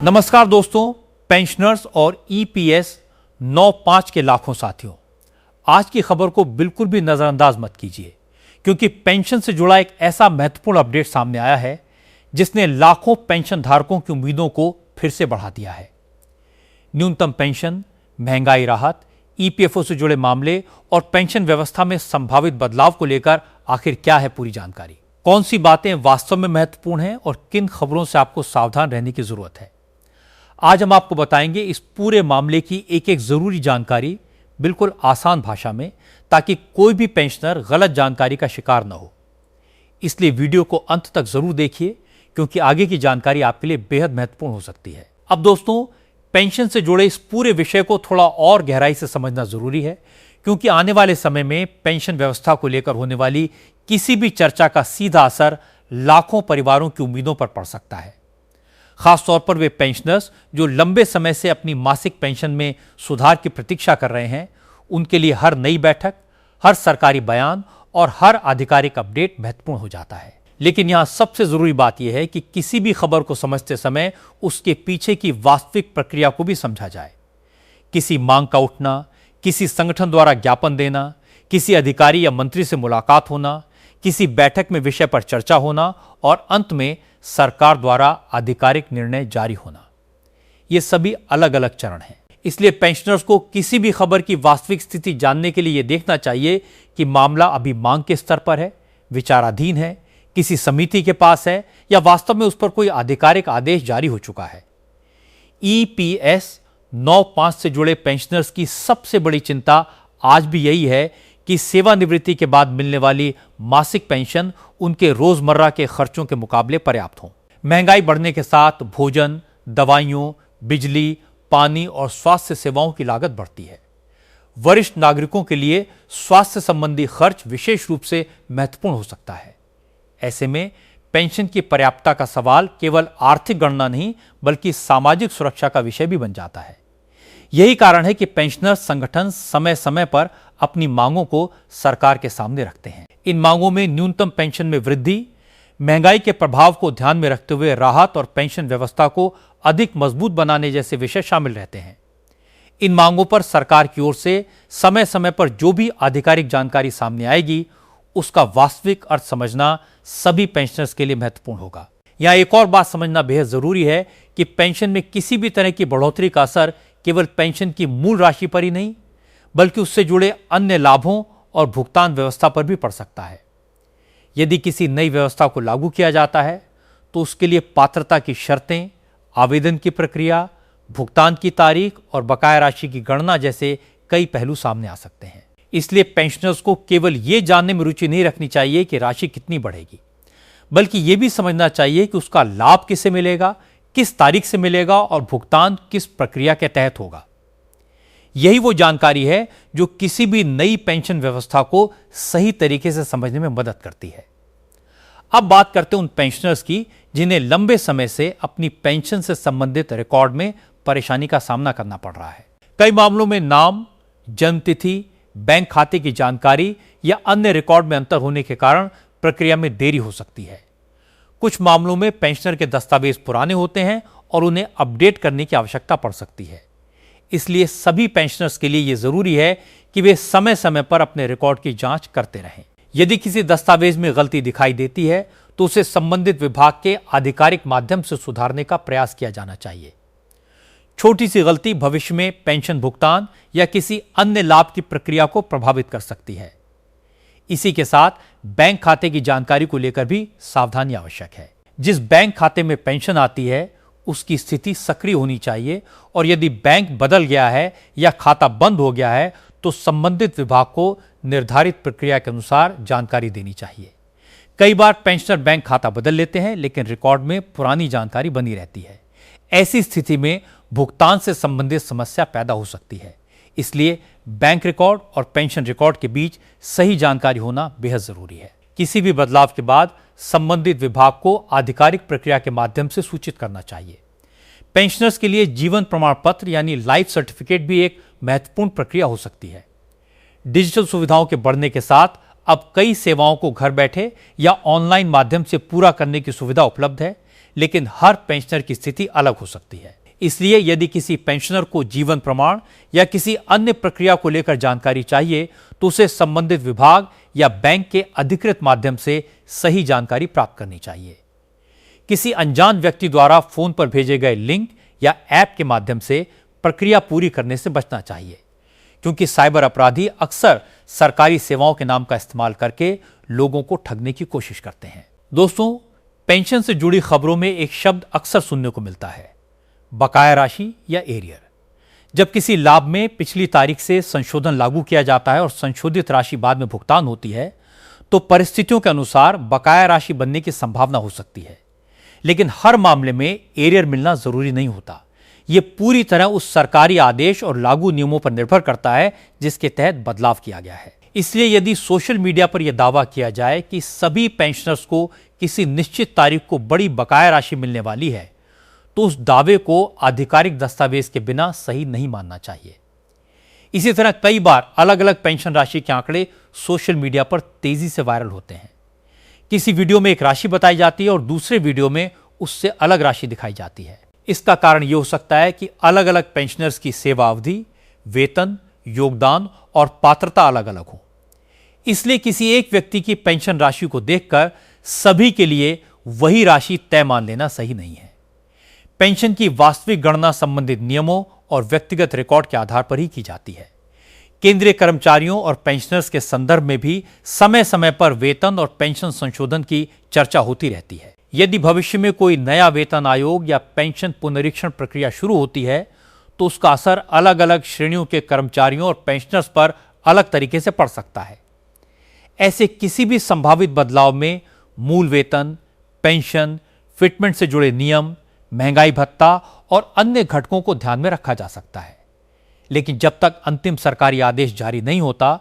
नमस्कार दोस्तों, पेंशनर्स और ईपीएस 95 के लाखों साथियों, आज की खबर को बिल्कुल भी नजरअंदाज मत कीजिए क्योंकि पेंशन से जुड़ा एक ऐसा महत्वपूर्ण अपडेट सामने आया है जिसने लाखों पेंशन धारकों की उम्मीदों को फिर से बढ़ा दिया है। न्यूनतम पेंशन, महंगाई राहत, ईपीएफओ से जुड़े मामले और पेंशन व्यवस्था में संभावित बदलाव को लेकर आखिर क्या है पूरी जानकारी, कौन सी बातें वास्तव में महत्वपूर्ण हैं और किन खबरों से आपको सावधान रहने की जरूरत है। आज हम आपको बताएंगे इस पूरे मामले की एक एक जरूरी जानकारी बिल्कुल आसान भाषा में, ताकि कोई भी पेंशनर गलत जानकारी का शिकार न हो। इसलिए वीडियो को अंत तक जरूर देखिए क्योंकि आगे की जानकारी आपके लिए बेहद महत्वपूर्ण हो सकती है। अब दोस्तों, पेंशन से जुड़े इस पूरे विषय को थोड़ा और गहराई से समझना जरूरी है क्योंकि आने वाले समय में पेंशन व्यवस्था को लेकर होने वाली किसी भी चर्चा का सीधा असर लाखों परिवारों की उम्मीदों पर पड़ सकता है। खासतौर पर वे पेंशनर्स जो लंबे समय से अपनी मासिक पेंशन में सुधार की प्रतीक्षा कर रहे हैं, उनके लिए हर नई बैठक, हर सरकारी बयान और हर आधिकारिक अपडेट महत्वपूर्ण हो जाता है। लेकिन यहां सबसे जरूरी बात यह है कि किसी भी खबर को समझते समय उसके पीछे की वास्तविक प्रक्रिया को भी समझा जाए। किसी मांग का उठना, किसी संगठन द्वारा ज्ञापन देना, किसी अधिकारी या मंत्री से मुलाकात होना, किसी बैठक में विषय पर चर्चा होना और अंत में सरकार द्वारा आधिकारिक निर्णय जारी होना, ये सभी अलग अलग चरण हैं। इसलिए पेंशनर्स को किसी भी खबर की वास्तविक स्थिति जानने के लिए यह देखना चाहिए कि मामला अभी मांग के स्तर पर है, विचाराधीन है, किसी समिति के पास है या वास्तव में उस पर कोई आधिकारिक आदेश जारी हो चुका है। ईपीएस 95 से जुड़े पेंशनर्स की सबसे बड़ी चिंता आज भी यही है कि सेवानिवृत्ति के बाद मिलने वाली मासिक पेंशन उनके रोजमर्रा के खर्चों के मुकाबले पर्याप्त हो। महंगाई बढ़ने के साथ भोजन, दवाइयों, बिजली, पानी और स्वास्थ्य सेवाओं की लागत बढ़ती है। वरिष्ठ नागरिकों के लिए स्वास्थ्य संबंधी खर्च विशेष रूप से महत्वपूर्ण हो सकता है। ऐसे में पेंशन की पर्याप्तता का सवाल केवल आर्थिक गणना नहीं बल्कि सामाजिक सुरक्षा का विषय भी बन जाता है। यही कारण है कि पेंशनर संगठन समय समय पर अपनी मांगों को सरकार के सामने रखते हैं। इन मांगों में न्यूनतम पेंशन में वृद्धि, महंगाई के प्रभाव को ध्यान में रखते हुए राहत और पेंशन व्यवस्था को अधिक मजबूत बनाने जैसे विषय शामिल रहते हैं। इन मांगों पर सरकार की ओर से समय समय पर जो भी आधिकारिक जानकारी सामने आएगी, उसका वास्तविक अर्थ समझना सभी पेंशनर्स के लिए महत्वपूर्ण होगा। यहां एक और बात समझना बेहद जरूरी है कि पेंशन में किसी भी तरह की बढ़ोतरी का असर केवल पेंशन की मूल राशि पर ही नहीं बल्कि उससे जुड़े अन्य लाभों और भुगतान व्यवस्था पर भी पड़ सकता है। यदि किसी नई व्यवस्था को लागू किया जाता है तो उसके लिए पात्रता की शर्तें, आवेदन की प्रक्रिया, भुगतान की तारीख और बकाया राशि की गणना जैसे कई पहलू सामने आ सकते हैं। इसलिए पेंशनर्स को केवल ये जानने में रुचि नहीं रखनी चाहिए कि राशि कितनी बढ़ेगी, बल्कि यह भी समझना चाहिए कि उसका लाभ किसे मिलेगा, किस तारीख से मिलेगा और भुगतान किस प्रक्रिया के तहत होगा। यही वो जानकारी है जो किसी भी नई पेंशन व्यवस्था को सही तरीके से समझने में मदद करती है। अब बात करते हैं उन पेंशनर्स की जिन्हें लंबे समय से अपनी पेंशन से संबंधित रिकॉर्ड में परेशानी का सामना करना पड़ रहा है। कई मामलों में नाम, जन्मतिथि, बैंक खाते की जानकारी या अन्य रिकॉर्ड में अंतर होने के कारण प्रक्रिया में देरी हो सकती है। कुछ मामलों में पेंशनर के दस्तावेज पुराने होते हैं और उन्हें अपडेट करने की आवश्यकता पड़ सकती है। इसलिए सभी पेंशनर्स के लिए यह जरूरी है कि वे समय समय पर अपने रिकॉर्ड की जांच करते रहें। यदि किसी दस्तावेज में गलती दिखाई देती है तो उसे संबंधित विभाग के आधिकारिक माध्यम से सुधारने का प्रयास किया जाना चाहिए। छोटी सी गलती भविष्य में पेंशन भुगतान या किसी अन्य लाभ की प्रक्रिया को प्रभावित कर सकती है। इसी के साथ बैंक खाते की जानकारी को लेकर भी सावधानी आवश्यक है। जिस बैंक खाते में पेंशन आती है उसकी स्थिति सक्रिय होनी चाहिए और यदि बैंक बदल गया है या खाता बंद हो गया है तो संबंधित विभाग को निर्धारित प्रक्रिया के अनुसार जानकारी देनी चाहिए। कई बार पेंशनर बैंक खाता बदल लेते हैं लेकिन रिकॉर्ड में पुरानी जानकारी बनी रहती है। ऐसी स्थिति में भुगतान से संबंधित समस्या पैदा हो सकती है। इसलिए बैंक रिकॉर्ड और पेंशन रिकॉर्ड के बीच सही जानकारी होना बेहद जरूरी है। किसी भी बदलाव के बाद संबंधित विभाग को आधिकारिक प्रक्रिया के माध्यम से सूचित करना चाहिए। पेंशनर्स के लिए जीवन प्रमाण पत्र यानी लाइफ सर्टिफिकेट भी एक महत्वपूर्ण प्रक्रिया हो सकती है। डिजिटल सुविधाओं के बढ़ने के साथ अब कई सेवाओं को घर बैठे या ऑनलाइन माध्यम से पूरा करने की सुविधा उपलब्ध है, लेकिन हर पेंशनर की स्थिति अलग हो सकती है। इसलिए यदि किसी पेंशनर को जीवन प्रमाण या किसी अन्य प्रक्रिया को लेकर जानकारी चाहिए तो उसे संबंधित विभाग या बैंक के अधिकृत माध्यम से सही जानकारी प्राप्त करनी चाहिए। किसी अनजान व्यक्ति द्वारा फोन पर भेजे गए लिंक या ऐप के माध्यम से प्रक्रिया पूरी करने से बचना चाहिए, क्योंकि साइबर अपराधी अक्सर सरकारी सेवाओं के नाम का इस्तेमाल करके लोगों को ठगने की कोशिश करते हैं। दोस्तों, पेंशन से जुड़ी खबरों में एक शब्द अक्सर सुनने को मिलता है, बकाया राशि या एरियर। जब किसी लाभ में पिछली तारीख से संशोधन लागू किया जाता है और संशोधित राशि बाद में भुगतान होती है तो परिस्थितियों के अनुसार बकाया राशि बनने की संभावना हो सकती है, लेकिन हर मामले में एरियर मिलना जरूरी नहीं होता। यह पूरी तरह उस सरकारी आदेश और लागू नियमों पर निर्भर करता है जिसके तहत बदलाव किया गया है। इसलिए यदि सोशल मीडिया पर यह दावा किया जाए कि सभी पेंशनर्स को किसी निश्चित तारीख को बड़ी बकाया राशि मिलने वाली है तो उस दावे को आधिकारिक दस्तावेज के बिना सही नहीं मानना चाहिए। इसी तरह कई बार अलग अलग पेंशन राशि के आंकड़े सोशल मीडिया पर तेजी से वायरल होते हैं। किसी वीडियो में एक राशि बताई जाती है और दूसरे वीडियो में उससे अलग राशि दिखाई जाती है। इसका कारण यह हो सकता है कि अलग अलग पेंशनर्स की सेवा अवधि, वेतन, योगदान और पात्रता अलग अलग हो। इसलिए किसी एक व्यक्ति की पेंशन राशि को देखकर सभी के लिए वही राशि तय मान लेना सही नहीं है। पेंशन की वास्तविक गणना संबंधित नियमों और व्यक्तिगत रिकॉर्ड के आधार पर ही की जाती है। केंद्रीय कर्मचारियों और पेंशनर्स के संदर्भ में भी समय समय पर वेतन और पेंशन संशोधन की चर्चा होती रहती है। यदि भविष्य में कोई नया वेतन आयोग या पेंशन पुनरीक्षण प्रक्रिया शुरू होती है तो उसका असर अलग अलग श्रेणियों के कर्मचारियों और पेंशनर्स पर अलग तरीके से पड़ सकता है। ऐसे किसी भी संभावित बदलाव में मूल वेतन, पेंशन, फिटमेंट से जुड़े नियम, महंगाई भत्ता और अन्य घटकों को ध्यान में रखा जा सकता है, लेकिन जब तक अंतिम सरकारी आदेश जारी नहीं होता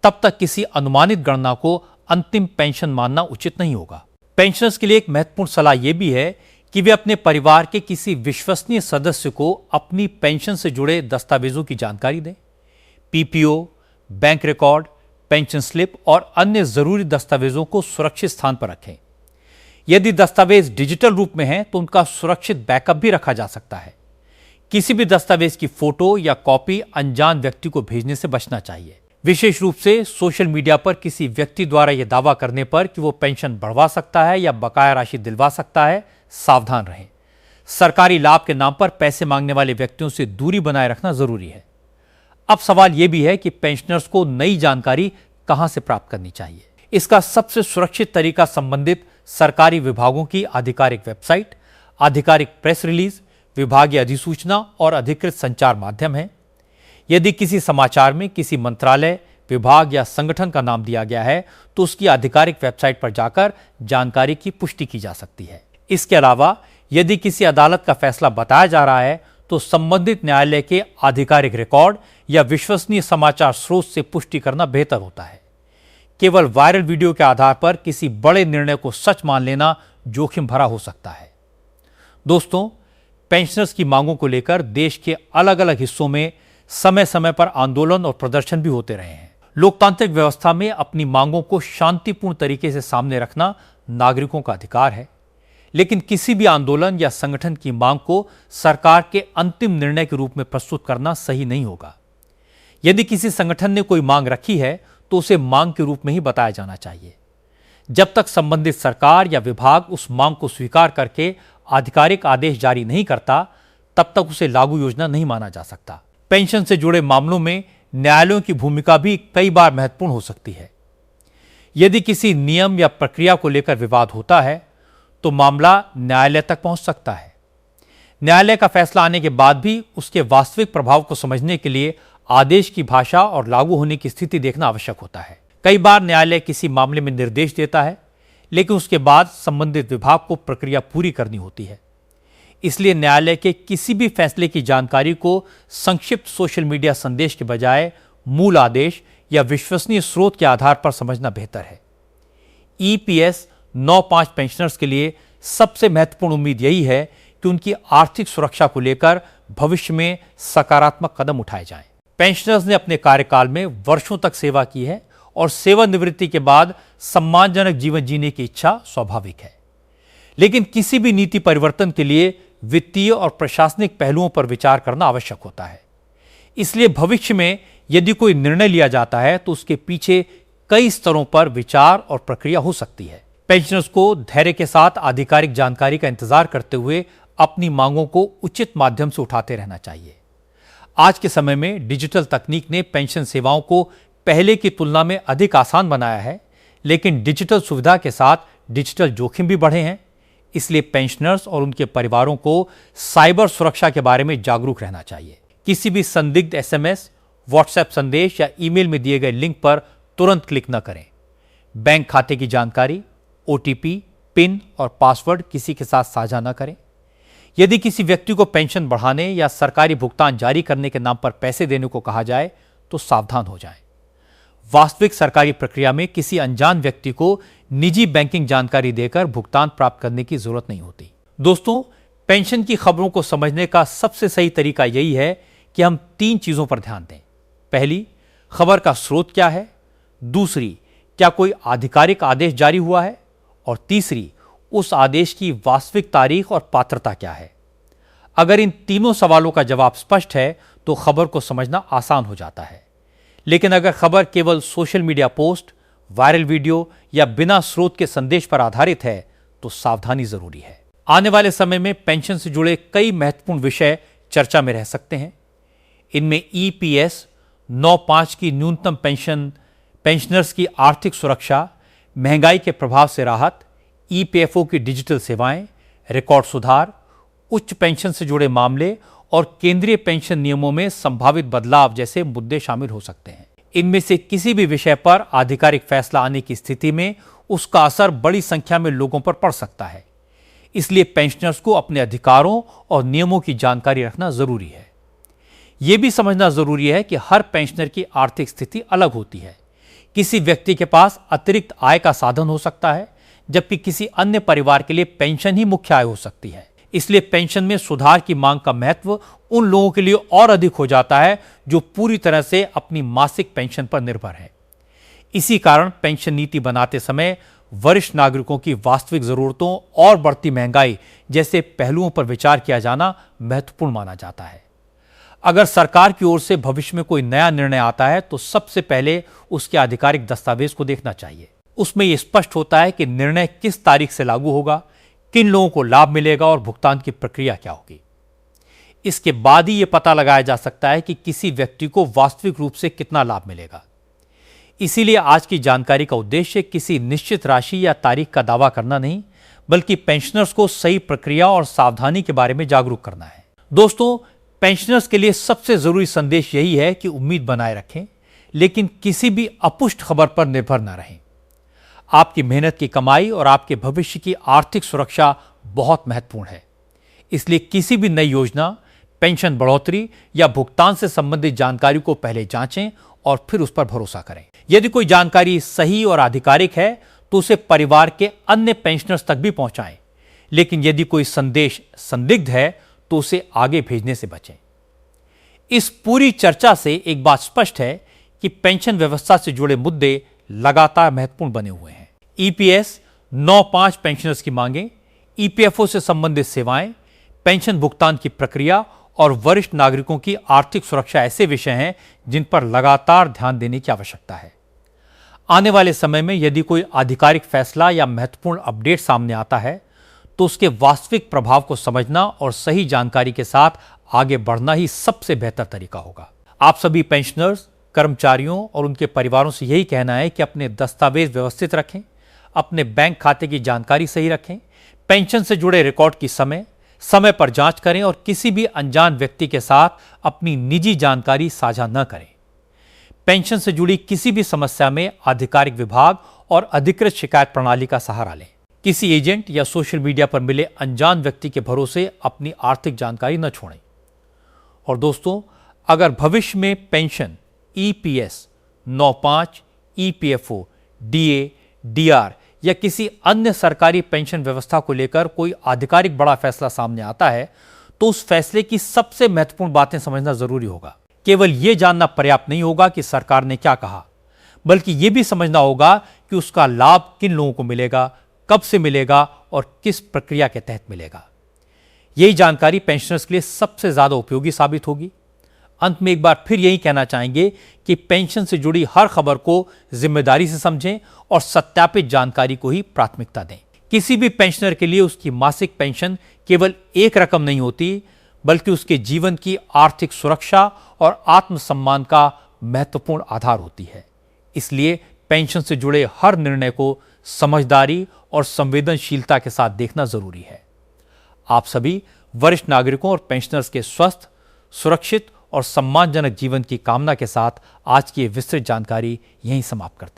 तब तक किसी अनुमानित गणना को अंतिम पेंशन मानना उचित नहीं होगा। पेंशनर्स के लिए एक महत्वपूर्ण सलाह यह भी है कि वे अपने परिवार के किसी विश्वसनीय सदस्य को अपनी पेंशन से जुड़े दस्तावेजों की जानकारी दें। PPO, bank record, pension slip और अन्य जरूरी दस्तावेजों को सुरक्षित स्थान पर रखें। यदि दस्तावेज डिजिटल रूप में हैं तो उनका सुरक्षित बैकअप भी रखा जा सकता है। किसी भी दस्तावेज की फोटो या कॉपी अनजान व्यक्ति को भेजने से बचना चाहिए, विशेष रूप से सोशल मीडिया पर किसी व्यक्ति द्वारा यह दावा करने पर कि वो पेंशन बढ़वा सकता है या बकाया राशि दिलवा सकता है। सावधान रहें। सरकारी लाभ के नाम पर पैसे मांगने वाले व्यक्तियों से दूरी बनाए रखना जरूरी है। अब सवाल यह भी है कि पेंशनर्स को नई जानकारी कहां से प्राप्त करनी चाहिए। इसका सबसे सुरक्षित तरीका संबंधित सरकारी विभागों की आधिकारिक वेबसाइट, आधिकारिक प्रेस रिलीज, विभागीय अधिसूचना और अधिकृत संचार माध्यम है। यदि किसी समाचार में किसी मंत्रालय, विभाग या संगठन का नाम दिया गया है तो उसकी आधिकारिक वेबसाइट पर जाकर जानकारी की पुष्टि की जा सकती है। इसके अलावा यदि किसी अदालत का फैसला बताया जा रहा है तो संबंधित न्यायालय के आधिकारिक रिकॉर्ड या विश्वसनीय समाचार स्रोत से पुष्टि करना बेहतर होता है। केवल वायरल वीडियो के आधार पर किसी बड़े निर्णय को सच मान लेना जोखिम भरा हो सकता है। दोस्तों, पेंशनर्स की मांगों को लेकर देश के अलग अलग हिस्सों में समय समय पर आंदोलन और प्रदर्शन भी होते रहे हैं। लोकतांत्रिक व्यवस्था में अपनी मांगों को शांतिपूर्ण तरीके से सामने रखना नागरिकों का अधिकार है, लेकिन किसी भी आंदोलन या संगठन की मांग को सरकार के अंतिम निर्णय के रूप में प्रस्तुत करना सही नहीं होगा। यदि किसी संगठन ने कोई मांग रखी है तो उसे मांग के रूप में ही बताया जाना चाहिए। जब तक संबंधित सरकार या विभाग उस मांग को स्वीकार करके आधिकारिक आदेश जारी नहीं करता तब तक उसे लागू योजना नहीं माना जा सकता। पेंशन से जुड़े मामलों में न्यायालयों की भूमिका भी कई बार महत्वपूर्ण हो सकती है। यदि किसी नियम या प्रक्रिया को लेकर विवाद होता है तो मामला न्यायालय तक पहुंच सकता है। न्यायालय का फैसला आने के बाद भी उसके वास्तविक प्रभाव को समझने के लिए आदेश की भाषा और लागू होने की स्थिति देखना आवश्यक होता है। कई बार न्यायालय किसी मामले में निर्देश देता है, लेकिन उसके बाद संबंधित विभाग को प्रक्रिया पूरी करनी होती है। इसलिए न्यायालय के किसी भी फैसले की जानकारी को संक्षिप्त सोशल मीडिया संदेश के बजाय मूल आदेश या विश्वसनीय स्रोत के आधार पर समझना बेहतर है। ईपीएस 9/5 पेंशनर्स के लिए सबसे महत्वपूर्ण उम्मीद यही है कि उनकी आर्थिक सुरक्षा को लेकर भविष्य में सकारात्मक कदम उठाए जाएं। पेंशनर्स ने अपने कार्यकाल में वर्षों तक सेवा की है और सेवानिवृत्ति के बाद सम्मानजनक जीवन जीने की इच्छा स्वाभाविक है, लेकिन किसी भी नीति परिवर्तन के लिए वित्तीय और प्रशासनिक पहलुओं पर विचार करना आवश्यक होता है। इसलिए भविष्य में यदि कोई निर्णय लिया जाता है तो उसके पीछे कई स्तरों पर विचार और प्रक्रिया हो सकती है। पेंशनर्स को धैर्य के साथ आधिकारिक जानकारी का इंतजार करते हुए अपनी मांगों को उचित माध्यम से उठाते रहना चाहिए। आज के समय में डिजिटल तकनीक ने पेंशन सेवाओं को पहले की तुलना में अधिक आसान बनाया है, लेकिन डिजिटल सुविधा के साथ डिजिटल जोखिम भी बढ़े हैं। इसलिए पेंशनर्स और उनके परिवारों को साइबर सुरक्षा के बारे में जागरूक रहना चाहिए। किसी भी संदिग्ध एसएमएस, व्हाट्सएप संदेश या ईमेल में दिए गए लिंक पर तुरंत क्लिक न करें। बैंक खाते की जानकारी, ओटीपी, पिन और पासवर्ड किसी के साथ साझा न करें। यदि किसी व्यक्ति को पेंशन बढ़ाने या सरकारी भुगतान जारी करने के नाम पर पैसे देने को कहा जाए तो सावधान हो जाएं। वास्तविक सरकारी प्रक्रिया में किसी अनजान व्यक्ति को निजी बैंकिंग जानकारी देकर भुगतान प्राप्त करने की जरूरत नहीं होती। दोस्तों, पेंशन की खबरों को समझने का सबसे सही तरीका यही है कि हम 3 चीजों पर ध्यान दें। पहली, खबर का स्रोत क्या है। दूसरी, क्या कोई आधिकारिक आदेश जारी हुआ है। और तीसरी, उस आदेश की वास्तविक तारीख और पात्रता क्या है। अगर इन तीनों सवालों का जवाब स्पष्ट है तो खबर को समझना आसान हो जाता है। लेकिन अगर खबर केवल social media post, viral video या बिना स्रोत के संदेश पर आधारित है तो सावधानी जरूरी है। आने वाले समय में पेंशन से जुड़े कई महत्वपूर्ण विषय चर्चा में रह सकते हैं। इनमें ईपीएस 9/5 की न्यूनतम पेंशन, पेंशनर्स की आर्थिक सुरक्षा, महंगाई के प्रभाव से राहत, ईपीएफओ की डिजिटल सेवाएं, रिकॉर्ड सुधार, उच्च पेंशन से जुड़े मामले और केंद्रीय पेंशन नियमों में संभावित बदलाव जैसे मुद्दे शामिल हो सकते हैं। इनमें से किसी भी विषय पर आधिकारिक फैसला आने की स्थिति में उसका असर बड़ी संख्या में लोगों पर पड़ सकता है। इसलिए पेंशनर्स को अपने अधिकारों और नियमों की जानकारी रखना जरूरी है। यह भी समझना जरूरी है कि हर पेंशनर की आर्थिक स्थिति अलग होती है। किसी व्यक्ति के पास अतिरिक्त आय का साधन हो सकता है, जबकि किसी अन्य परिवार के लिए पेंशन ही मुख्य आय हो सकती है। इसलिए पेंशन में सुधार की मांग का महत्व उन लोगों के लिए और अधिक हो जाता है जो पूरी तरह से अपनी मासिक पेंशन पर निर्भर है। इसी कारण पेंशन नीति बनाते समय वरिष्ठ नागरिकों की वास्तविक जरूरतों और बढ़ती महंगाई जैसे पहलुओं पर विचार किया जाना महत्वपूर्ण माना जाता है। अगर सरकार की ओर से भविष्य में कोई नया निर्णय आता है तो सबसे पहले उसके आधिकारिक दस्तावेज को देखना चाहिए। उसमें यह स्पष्ट होता है कि निर्णय किस तारीख से लागू होगा, किन लोगों को लाभ मिलेगा और भुगतान की प्रक्रिया क्या होगी। इसके बाद ही यह पता लगाया जा सकता है कि किसी व्यक्ति को वास्तविक रूप से कितना लाभ मिलेगा। इसीलिए आज की जानकारी का उद्देश्य किसी निश्चित राशि या तारीख का दावा करना नहीं, बल्कि पेंशनर्स को सही प्रक्रिया और सावधानी के बारे में जागरूक करना है। दोस्तों, पेंशनर्स के लिए सबसे जरूरी संदेश यही है कि उम्मीद बनाए रखें, लेकिन किसी भी अपुष्ट खबर पर निर्भर न रहें। आपकी मेहनत की कमाई और आपके भविष्य की आर्थिक सुरक्षा बहुत महत्वपूर्ण है। इसलिए किसी भी नई योजना, पेंशन बढ़ोतरी या भुगतान से संबंधित जानकारी को पहले जांचें और फिर उस पर भरोसा करें। यदि कोई जानकारी सही और आधिकारिक है तो उसे परिवार के अन्य पेंशनर्स तक भी पहुंचाएं। लेकिन यदि कोई संदेश संदिग्ध है तो उसे आगे भेजने से बचें। इस पूरी चर्चा से एक बात स्पष्ट है कि पेंशन व्यवस्था से जुड़े मुद्दे लगातार महत्वपूर्ण बने हुए हैं। ईपीएस 9/5 पेंशनर्स की मांगें, ईपीएफओ से संबंधित सेवाएं, पेंशन भुगतान की प्रक्रिया और वरिष्ठ नागरिकों की आर्थिक सुरक्षा ऐसे विषय हैं जिन पर लगातार ध्यान देने की आवश्यकता है। आने वाले समय में यदि कोई आधिकारिक फैसला या महत्वपूर्ण अपडेट सामने आता है तो उसके वास्तविक प्रभाव को समझना और सही जानकारी के साथ आगे बढ़ना ही सबसे बेहतर तरीका होगा। आप सभी पेंशनर्स, कर्मचारियों और उनके परिवारों से यही कहना है कि अपने दस्तावेज व्यवस्थित रखें, अपने बैंक खाते की जानकारी सही रखें, पेंशन से जुड़े रिकॉर्ड की समय पर जांच करें और किसी भी अनजान व्यक्ति के साथ अपनी निजी जानकारी साझा न करें। पेंशन से जुड़ी किसी भी समस्या में आधिकारिक विभाग और अधिकृत शिकायत प्रणाली का सहारा लें। किसी एजेंट या सोशल मीडिया पर मिले अनजान व्यक्ति के भरोसे अपनी आर्थिक जानकारी न छोड़ें। और दोस्तों, अगर भविष्य में pension, EPS 9/5, EPFO, DA, DR या किसी अन्य सरकारी पेंशन व्यवस्था को लेकर कोई आधिकारिक बड़ा फैसला सामने आता है तो उस फैसले की सबसे महत्वपूर्ण बातें समझना जरूरी होगा। केवल यह जानना पर्याप्त नहीं होगा कि सरकार ने क्या कहा, बल्कि यह भी समझना होगा कि उसका लाभ किन लोगों को मिलेगा, कब से मिलेगा और किस प्रक्रिया के तहत मिलेगा। यही जानकारी पेंशनर्स के लिए सबसे ज्यादा उपयोगी साबित होगी। अंत में एक बार फिर यही कहना चाहेंगे कि पेंशन से जुड़ी हर खबर को जिम्मेदारी से समझें और सत्यापित जानकारी को ही प्राथमिकता दें। किसी भी पेंशनर के लिए उसकी मासिक पेंशन केवल एक रकम नहीं होती, बल्कि उसके जीवन की आर्थिक सुरक्षा और आत्मसम्मान का महत्वपूर्ण आधार होती है। इसलिए पेंशन से जुड़े हर निर्णय को समझदारी और संवेदनशीलता के साथ देखना जरूरी है। आप सभी वरिष्ठ नागरिकों और पेंशनर्स के स्वस्थ, सुरक्षित और सम्मानजनक जीवन की कामना के साथ आज की विस्तृत जानकारी यहीं समाप्त करते हैं।